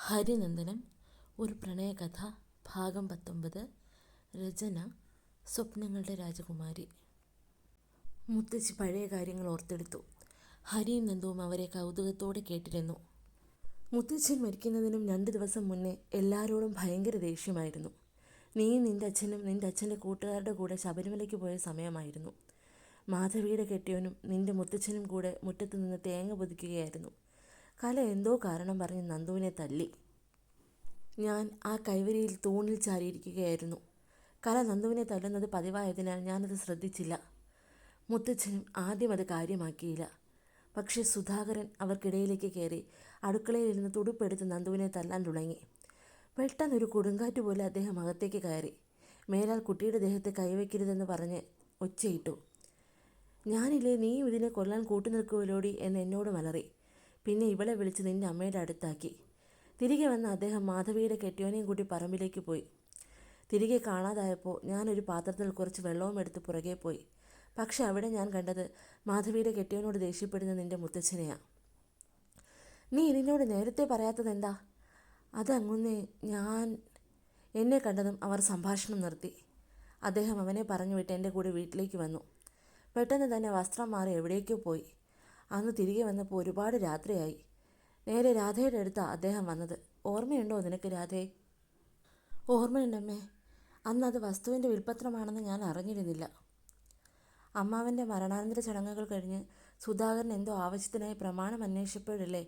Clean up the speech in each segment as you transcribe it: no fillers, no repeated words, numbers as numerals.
ഹരിനന്ദനം ഒരു പ്രണയകഥ ഭാഗം 19. രചന സ്വപ്നങ്ങളുടെ രാജകുമാരി. മുത്തശ്ശി പഴയ കാര്യങ്ങൾ ഓർത്തെടുത്തു. ഹരിയും നന്ദുവും അവരെ കൗതുകത്തോടെ കേട്ടിരുന്നു. മുത്തച്ഛൻ മരിക്കുന്നതിനും 2 ദിവസം മുന്നേ എല്ലാവരോടും ഭയങ്കര ദേഷ്യമായിരുന്നു. നീയും നിൻ്റെ അച്ഛനും നിൻ്റെ അച്ഛൻ്റെ കൂട്ടുകാരുടെ കൂടെ ശബരിമലയ്ക്ക് പോയ സമയമായിരുന്നു. മാധവിയുടെ കെട്ടിയവനും നിൻ്റെ മുത്തച്ഛനും കൂടെ മുറ്റത്ത് നിന്ന് തേങ്ങ പൊതിക്കുകയായിരുന്നു. കല എന്തോ കാരണം പറഞ്ഞ് നന്ദുവിനെ തല്ലി. ഞാൻ ആ കൈവരിയിൽ തൂണിൽ ചാരിയിരിക്കുകയായിരുന്നു. കല നന്ദുവിനെ തല്ലുന്നത് പതിവായതിനാൽ ഞാനത് ശ്രദ്ധിച്ചില്ല. മുത്തച്ഛനും ആദ്യം അത് കാര്യമാക്കിയില്ല. പക്ഷേ സുധാകരൻ അവർക്കിടയിലേക്ക് കയറി അടുക്കളയിലിരുന്ന് തുടുപ്പെടുത്ത് നന്ദുവിനെ തല്ലാൻ തുടങ്ങി. പെട്ടെന്നൊരു കൊടുങ്കാറ്റ് പോലെ അദ്ദേഹം അകത്തേക്ക് കയറി. മേലാൽ കുട്ടിയുടെ ദേഹത്തെ കൈവയ്ക്കരുതെന്ന് പറഞ്ഞ് ഒച്ചയിട്ടു. ഞാനില്ലേ നീയും ഇതിനെ കൊല്ലാൻ കൂട്ടുനിൽക്കുവലോടി എന്ന് എന്നോട് മലറി. പിന്നെ ഇവളെ വിളിച്ച് നിൻ്റെ അമ്മയുടെ അടുത്താക്കി. തിരികെ വന്ന അദ്ദേഹം മാധവിയുടെ കെട്ടിയോനെയും കൂട്ടി പറമ്പിലേക്ക് പോയി. തിരികെ കാണാതായപ്പോൾ ഞാനൊരു പാത്രത്തിൽ കുറച്ച് വെള്ളവും എടുത്ത് പുറകെ പോയി. പക്ഷെ അവിടെ ഞാൻ കണ്ടത് മാധവിയുടെ കെട്ടിയോനോട് ദേഷ്യപ്പെടുന്ന നിൻ്റെ മുത്തച്ഛനെയാണ്. നീ ഇതിനോട് നേരത്തെ പറയാത്തതെന്താ? അതങ്ങുന്നേ എന്നെ കണ്ടതും അവർ സംഭാഷണം നിർത്തി. അദ്ദേഹം അവനെ പറഞ്ഞു വിട്ട് എൻ്റെ കൂടെ വീട്ടിലേക്ക് വന്നു. പെട്ടെന്ന് തന്നെ വസ്ത്രം മാറി എവിടേക്കോ പോയി. അന്ന് തിരികെ വന്നപ്പോൾ ഒരുപാട് രാത്രിയായി. നേരെ രാധയുടെ അടുത്താണ് അദ്ദേഹം വന്നത്. ഓർമ്മയുണ്ടോ നിനക്ക് രാധയെ? ഓർമ്മയുണ്ടമ്മേ. അന്നത് വസ്തുവിൻ്റെ വിൽപ്പത്രമാണെന്ന് ഞാൻ അറിഞ്ഞിരുന്നില്ല. അമ്മാവൻ്റെ മരണാനന്തര ചടങ്ങുകൾ കഴിഞ്ഞ് സുധാകരൻ എന്തോ ആവശ്യത്തിനായി പ്രമാണം അന്വേഷിച്ചപ്പോഴല്ലേ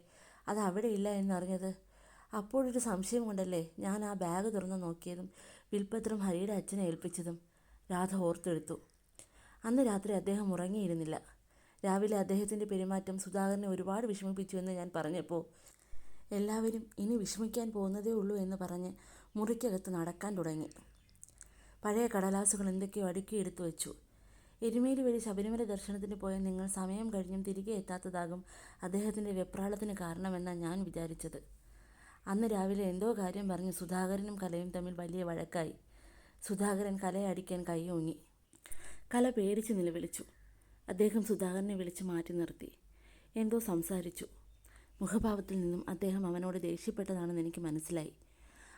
അത് അവിടെ ഇല്ല എന്നറിഞ്ഞത്. അപ്പോഴൊരു സംശയം കൊണ്ടല്ലേ ഞാൻ ആ ബാഗ് തുറന്ന് നോക്കിയതും വിൽപ്പത്രം ഹരിയുടെ അച്ഛനെ ഏൽപ്പിച്ചതും. രാധ ഓർത്തെടുത്തു. അന്ന് രാത്രി അദ്ദേഹം ഉറങ്ങിയിരുന്നില്ല. രാവിലെ അദ്ദേഹത്തിൻ്റെ പെരുമാറ്റം സുധാകരനെ ഒരുപാട് വിഷമിപ്പിച്ചു എന്ന് ഞാൻ പറഞ്ഞപ്പോൾ എല്ലാവരും ഇനി വിഷമിക്കാൻ പോകുന്നതേ ഉള്ളൂ എന്ന് പറഞ്ഞ് മുറിക്കകത്ത് നടക്കാൻ തുടങ്ങി. പഴയ കടലാസുകൾ എന്തൊക്കെയോ അടുക്കിയെടുത്തു വെച്ചു. എരുമേലി വഴി ശബരിമല ദർശനത്തിന് പോയ നിങ്ങൾ സമയം കഴിഞ്ഞും തിരികെ എത്താത്തതാകും അദ്ദേഹത്തിൻ്റെ വെപ്രാളത്തിന് കാരണമെന്നാണ് ഞാൻ വിചാരിച്ചത്. അന്ന് രാവിലെ എന്തോ കാര്യം പറഞ്ഞ് സുധാകരനും കലയും തമ്മിൽ വലിയ വഴക്കായി. സുധാകരൻ കലയെ അടിക്കാൻ കൈയോങ്ങി. കല പേടിച്ച് നിലവിളിച്ചു. അദ്ദേഹം സുധാകരനെ വിളിച്ച് മാറ്റി നിർത്തി. എന്തോ സംസാരിച്ചു. മുഖഭാവത്തിൽ നിന്നും അദ്ദേഹം അവനോട് ദേഷ്യപ്പെട്ടതാണെന്ന് എനിക്ക് മനസ്സിലായി.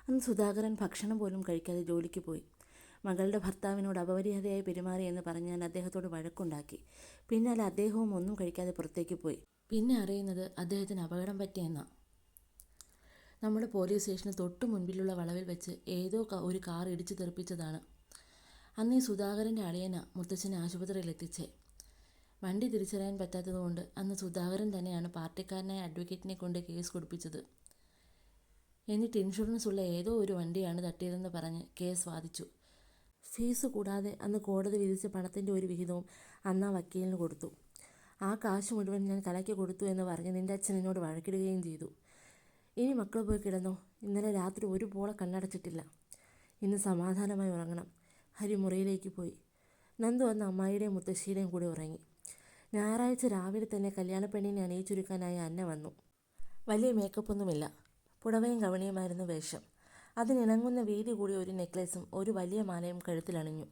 അന്ന് സുധാകരൻ ഭക്ഷണം പോലും കഴിക്കാതെ ജോലിക്ക് പോയി. മകളുടെ ഭർത്താവിനോട് അപമര്യാദയായി പെരുമാറിയെന്ന് പറഞ്ഞ് ഞാൻ അദ്ദേഹത്തോട് വഴക്കുണ്ടാക്കി. പിന്നാലെ അദ്ദേഹവും ഒന്നും കഴിക്കാതെ പുറത്തേക്ക് പോയി. പിന്നെ അറിയുന്നത് അദ്ദേഹത്തിന് അപകടം പറ്റിയെന്നാണ്. നമ്മുടെ പോലീസ് സ്റ്റേഷന് തൊട്ടു മുൻപിലുള്ള വളവിൽ വെച്ച് ഏതോ ഒരു കാർ ഇടിച്ചു തെറിപ്പിച്ചതാണ്. അന്ന് ഈ സുധാകരൻ്റെ അളിയനാ മുത്തച്ഛനെ ആശുപത്രിയിൽ എത്തിച്ചേ. വണ്ടി തിരിച്ചറിയാൻ പറ്റാത്തതുകൊണ്ട് അന്ന് സുധാകരൻ തന്നെയാണ് പാർട്ടിക്കാരനായ അഡ്വക്കേറ്റിനെ കൊണ്ട് കേസ് കൊടുപ്പിച്ചത്. എന്നിട്ട് ഇൻഷുറൻസ് ഉള്ള ഏതോ ഒരു വണ്ടിയാണ് തട്ടിയതെന്ന് പറഞ്ഞ് കേസ് വാദിച്ചു. ഫീസ് കൂടാതെ അന്ന് കോടതി വിധിച്ച പണത്തിൻ്റെ ഒരു വിഹിതവും അന്ന് ആ വക്കീലിന് കൊടുത്തു. ആ കാശ് മുഴുവൻ ഞാൻ കലയ്ക്ക് കൊടുത്തു എന്ന് പറഞ്ഞ് നിൻ്റെ അച്ഛൻ എന്നോട് വഴക്കിടുകയും ചെയ്തു. ഇനി മക്കൾ പോയി കിടന്നോ. ഇന്നലെ രാത്രി ഒരു പോള കണ്ണടച്ചിട്ടില്ല. ഇന്ന് സമാധാനമായി ഉറങ്ങണം. ഹരി മുറിയിലേക്ക് പോയി. നന്ദു അന്ന് അമ്മായിയുടെയും മുത്തശ്ശിയുടെയും കൂടെ ഉറങ്ങി. ഞായറാഴ്ച രാവിലെ തന്നെ കല്യാണപ്പെണ്ണിനെ അണിയിച്ചൊരുക്കാനായി അന്ന വന്നു. വലിയ മേക്കപ്പൊന്നുമില്ല. പുടവയും കവണിയുമായിരുന്നു വേഷം. അതിനിണങ്ങുന്ന വീതി കൂടിയ ഒരു നെക്ലേസും ഒരു വലിയ മാലയും കഴുത്തിലണിഞ്ഞു.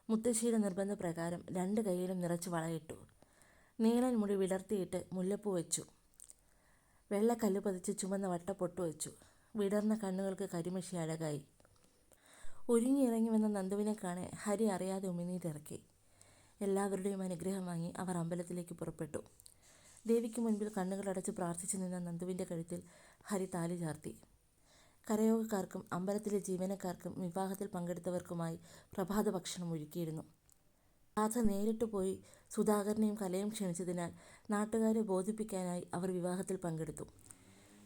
മുത്തശ്ശിയുടെ നിർബന്ധപ്രകാരം 2 കൈയിലും നിറച്ച് വളയിട്ടു. നീളൻ മുടി വിടർത്തിയിട്ട് മുല്ലപ്പൂ വെച്ചു. വെള്ളക്കല്ല് പതിച്ച് ചുമന്ന വട്ടപ്പൊട്ടു വെച്ചു. വിടർന്ന കണ്ണുകൾക്ക് കരിമഷി അഴകായി. ഒരുങ്ങിയിറങ്ങി വന്ന നന്ദുവിനെ കാണെ ഹരി അറിയാതെ ഉമിനീരിറക്കി. എല്ലാവരുടെയും അനുഗ്രഹം വാങ്ങി അവർ അമ്പലത്തിലേക്ക് പുറപ്പെട്ടു. ദേവിക്ക് മുൻപിൽ കണ്ണുകളടച്ച് പ്രാർത്ഥിച്ചു നിന്ന നന്ദുവിൻ്റെ കഴുത്തിൽ ഹരി താലി ചാർത്തി. കരയോഗക്കാർക്കും അമ്പലത്തിലെ ജീവനക്കാർക്കും വിവാഹത്തിൽ പങ്കെടുത്തവർക്കുമായി പ്രഭാത ഭക്ഷണം ഒരുക്കിയിരുന്നു. രാധ നേരിട്ട് പോയി സുധാകരനെയും കലയും ക്ഷണിച്ചതിനാൽ നാട്ടുകാരെ ബോധിപ്പിക്കാനായി അവർ വിവാഹത്തിൽ പങ്കെടുത്തു.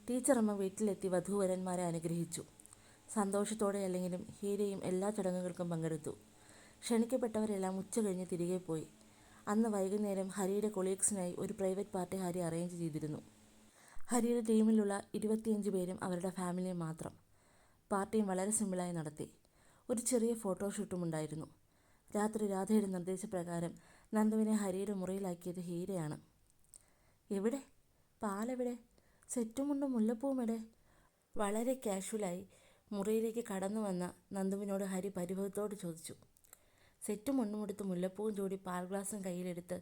ടീച്ചറമ്മ വീട്ടിലെത്തി വധൂവരന്മാരെ അനുഗ്രഹിച്ചു. സന്തോഷത്തോടെയല്ലെങ്കിലും ഹീരയും എല്ലാ ചടങ്ങുകൾക്കും പങ്കെടുത്തു. ക്ഷണിക്കപ്പെട്ടവരെല്ലാം ഉച്ച കഴിഞ്ഞ് തിരികെ പോയി. അന്ന് വൈകുന്നേരം ഹരിയുടെ കൊളീഗ്സിനായി ഒരു പ്രൈവറ്റ് പാർട്ടി ഹരി അറേഞ്ച് ചെയ്തിരുന്നു. ഹരിയുടെ ടീമിലുള്ള 25 പേരും അവരുടെ ഫാമിലിയും മാത്രം. പാർട്ടിയും വളരെ സിമ്പിളായി നടത്തി. ഒരു ചെറിയ ഫോട്ടോഷൂട്ടും ഉണ്ടായിരുന്നു. രാത്രി രാധയുടെ നിർദ്ദേശപ്രകാരം നന്ദുവിനെ ഹരിയുടെ മുറിയിലാക്കിയത് ഹീരയാണ്. എവിടെ? പാലെവിടെ? സെറ്റും മുണ്ടും മുല്ലപ്പൂവും എവിടെ? വളരെ കാഷ്വലായി മുറിയിലേക്ക് കടന്നു വന്ന നന്ദുവിനോട് ഹരി പരിഭവത്തോട് ചോദിച്ചു. സെറ്റും മുണ്ടുമെടുത്ത് മുല്ലപ്പൂവും ചൂടി പാൽ ഗ്ലാസും കയ്യിലെടുത്ത്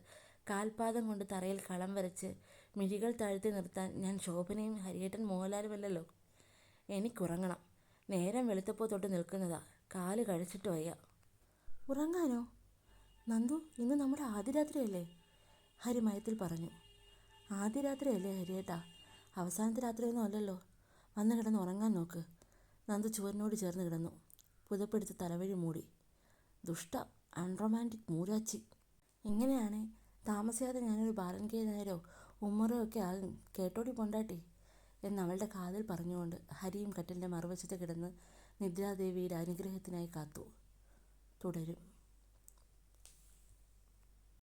കാൽപാദം കൊണ്ട് തറയിൽ കളം വരച്ച് മിഴികൾ താഴ്ത്തി നിർത്താൻ ഞാൻ ശോഭനയും ഹരിയേട്ടൻ മോഹൻലാലുമല്ലല്ലോ. എനിക്കുറങ്ങണം. നേരം വെളുത്തപ്പോൾ തൊട്ട് നിൽക്കുന്നതാ, കാല് കഴിച്ചിട്ട് വയ്യ. ഉറങ്ങാനോ? നന്ദു, ഇന്ന് നമ്മുടെ ആദ്യ രാത്രിയല്ലേ? ഹരി മയത്തിൽ പറഞ്ഞു. ആദ്യ രാത്രിയല്ലേ ഹരിയേട്ടാ, അവസാനത്തെ രാത്രിയൊന്നും അല്ലല്ലോ. വന്ന് കിടന്ന് ഉറങ്ങാൻ നോക്ക്. നന്ദു ചുവരിനോട് ചേർന്ന് കിടന്നു. പുതപ്പെടുത്ത് തലവഴി മൂടി. ദുഷ്ട, അൺറൊമാൻറ്റിക് മൂരാച്ചി. ഇങ്ങനെയാണേ താമസിയാതെ ഞാനൊരു ബാലൻകെ നായരോ ഉമ്മറോ ഒക്കെ ആകും. കേട്ടോടി പൊണ്ടാട്ടി എന്നവളുടെ കാതിൽ പറഞ്ഞുകൊണ്ട് ഹരിയും കട്ടിലിൻ്റെ മറുവശത്ത് കിടന്ന് നിദ്രാദേവിയുടെ അനുഗ്രഹത്തിനായി കാത്തു. തുടരും.